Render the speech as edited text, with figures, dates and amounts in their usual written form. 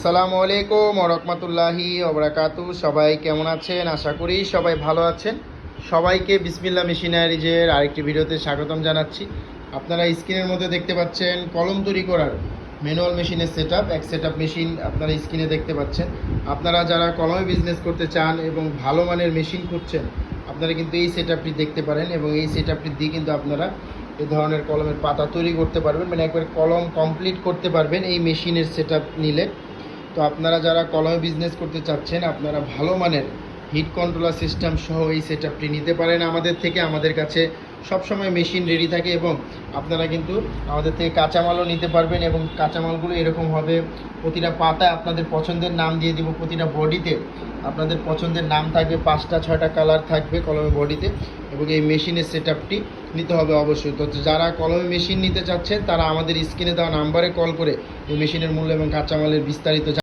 আসসালামু আলাইকুম ওয়া রাহমাতুল্লাহি ওয়া বারাকাতুহু। সবাই কেমন আছেন? আশা করি সবাই ভালো আছেন। সবাইকে বিসমিল্লাহ মেশিনারিজের আরেকটি ভিডিওতে স্বাগতম জানাচ্ছি। আপনারা স্ক্রিনের মধ্যে দেখতে পাচ্ছেন কলম তৈরি করার ম্যানুয়াল মেশিনের সেটআপ, এক সেটআপ মেশিন আপনারা স্ক্রিনে দেখতে পাচ্ছেন। আপনারা যারা কলমে বিজনেস করতে চান এবং ভালো মানের মেশিন খুঁজছেন, আপনারা কিন্তু এই সেটআপটি দেখতে পারেন এবং এই সেটআপটি দিয়ে কিন্তু আপনারা এই ধরনের কলমের পাতা তৈরি করতে পারবেন, মানে একবার কলম কমপ্লিট করতে পারবেন এই মেশিনের সেটআপ নিলে। তো আপনারা যারা কলমে বিজনেস করতে চাচ্ছেন, আপনারা ভালো মানের হিট কন্ট্রোলার সিস্টেম সহ এই সেটআপটি নিতে পারেন আমাদের থেকে। আমাদের কাছে সবসময় মেশিন রেডি থাকে এবং আপনারা কিন্তু আমাদের থেকে কাঁচামালও নিতে পারবেন এবং কাঁচামালগুলো এরকম হবে, প্রতিটা পাতায় আপনাদের পছন্দের নাম দিয়ে দিব, প্রতিটা বডিতে আপনাদের পছন্দের নাম থাকবে, 5টা 6টা কালার থাকবে কলমে বডিতে। এবং এই মেশিনের সেটআপটি নিতে হবে অবশ্যই। তো যারা কলমে মেশিন নিতে চাচ্ছেন তারা আমাদের স্ক্রিনে দেওয়া নাম্বারে কল করে এই মেশিনের মূল্য এবং কাঁচামালের বিস্তারিত